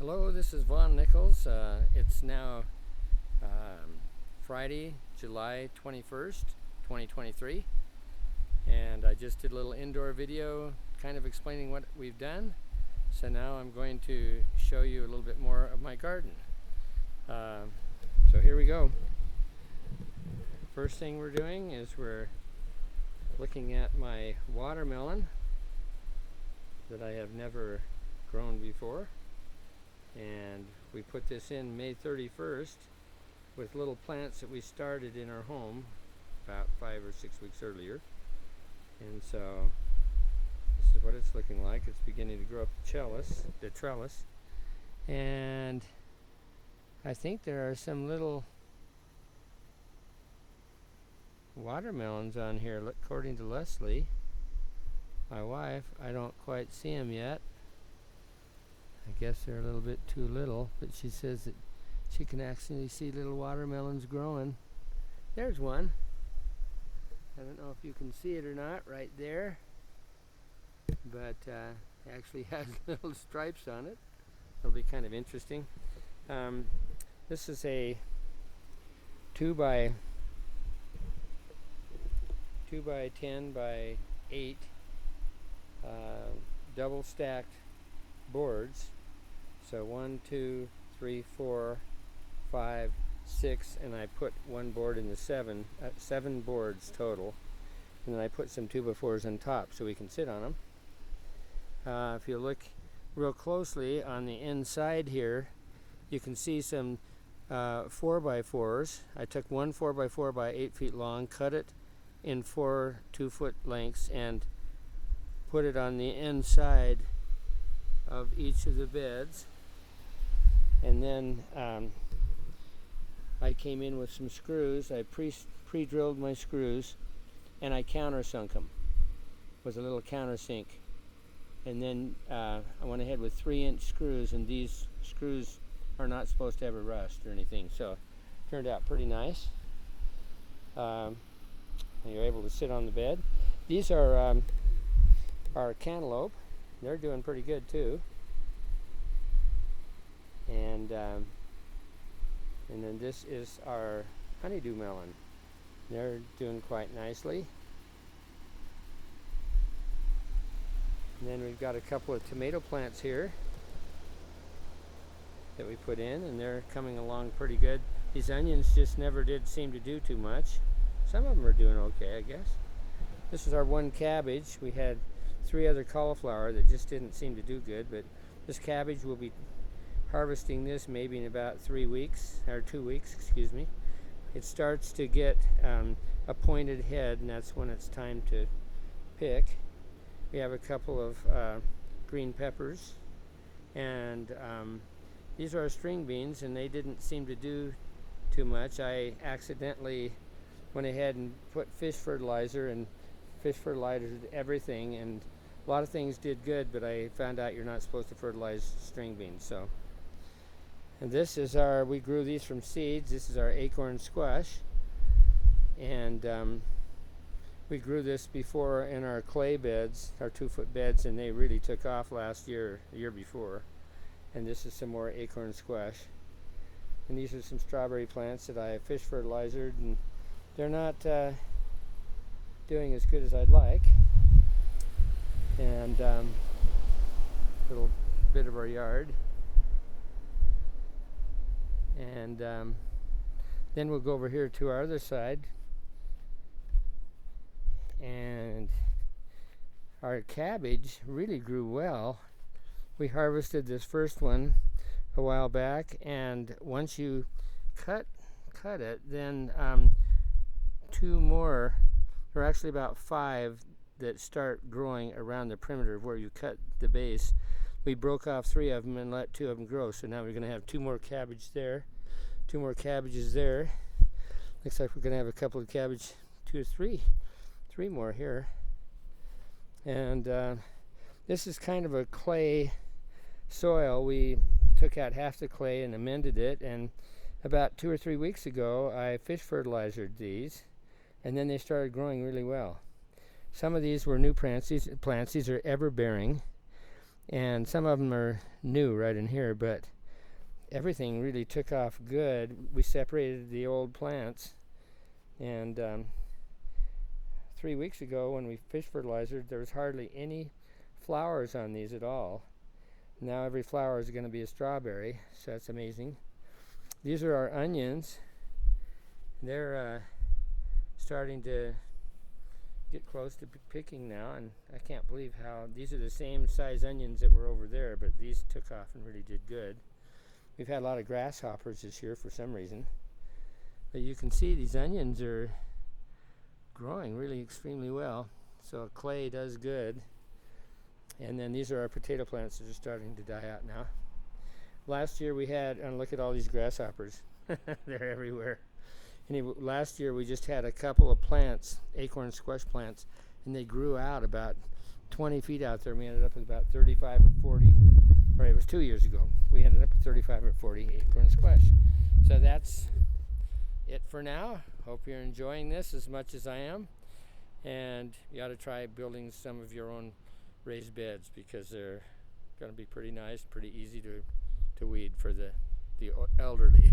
Hello, this is Vaughn Nichols. It's now Friday, July 21st, 2023, and I just did a little indoor video kind of explaining what we've done. So now I'm going to show you a little bit more of my garden. So here we go. First thing we're doing is we're looking at my watermelon that I have never grown before. And we put this in May 31st with little plants that we started in our home about 5 or 6 weeks earlier. And so this is what it's looking like. It's beginning to grow up the trellis. And I think there are some little watermelons on here, according to Leslie, my wife. I don't quite see them yet. I guess they're a little bit too little, but she says that she can actually see little watermelons growing. There's one. I don't know if you can see it or not right there, but it actually has little stripes on it. It'll be kind of interesting. This is a 2 by 10 by 8 double stacked boards. So 1, 2, 3, 4, 5, 6, and I put one board in the 7 boards total, and then I put some 2x4s on top so we can sit on them. If you look real closely on the inside here, you can see some 4x4s. I took one 4x4 by 8 feet long, cut it in 4 2-foot lengths, and put it on the inside of each of the beds. And then I came in with some screws. I pre-drilled my screws, and I countersunk them with a little countersink. And then I went ahead with 3-inch screws, and these screws are not supposed to ever rust or anything, so it turned out pretty nice. You're able to sit on the bed. These are cantaloupe. They're doing pretty good too. And then this is our honeydew melon. They're doing quite nicely. And then we've got a couple of tomato plants here that we put in, and they're coming along pretty good. These onions just never did seem to do too much. Some of them are doing okay, I guess. This is our one cabbage. We had 3 other cauliflower that just didn't seem to do good, but this cabbage will be harvesting this maybe in about 3 weeks, or 2 weeks, excuse me. It starts to get a pointed head, and that's when it's time to pick. We have a couple of green peppers, and these are our string beans, and they didn't seem to do too much. I accidentally went ahead and put fish fertilizer everything, and a lot of things did good, but I found out you're not supposed to fertilize string beans. So, and this is we grew these from seeds. This is our acorn squash, and we grew this before in our clay beds, our 2-foot beds, and they really took off last year, the year before. And this is some more acorn squash. And these are some strawberry plants that I fish fertilized, and they're not doing as good as I'd like. And little bit of our yard. And then we'll go over here to our other side, and our cabbage really grew well. We harvested this first one a while back, and once you cut it, then 2 more, or actually about 5 that start growing around the perimeter of where you cut the base. We broke off 3 of them and let 2 of them grow. So now we're going to have 2 more cabbage there, 2 more cabbages there. Looks like we're going to have a couple of cabbage, 2 or 3 more here. And this is kind of a clay soil. We took out half the clay and amended it, and about 2 or 3 weeks ago I fish fertilized these, and then they started growing really well. Some of these were new plants. These are ever bearing, and some of them are new right in here, but everything really took off good. We separated the old plants, and 3 weeks ago when we fish fertilized, there was hardly any flowers on these at all. Now every flower is going to be a strawberry, so that's amazing. These are our onions. They're starting to get close to picking now, and I can't believe how these are the same size onions that were over there, but these took off and really did good. We've had a lot of grasshoppers this year for some reason, but you can see these onions are growing really extremely well, so clay does good. And then these are our potato plants that are starting to die out now. Last year we had, and look at all these grasshoppers. They're everywhere. Anyway, last year we just had a couple of plants, acorn squash plants, and they grew out about 20 feet out there. We ended up with about 35 or 40, or it was 2 years ago. We ended up with 35 or 40 acorn squash. So that's it for now. Hope you're enjoying this as much as I am. And you ought to try building some of your own raised beds, because they're going to be pretty nice, pretty easy to weed for the elderly.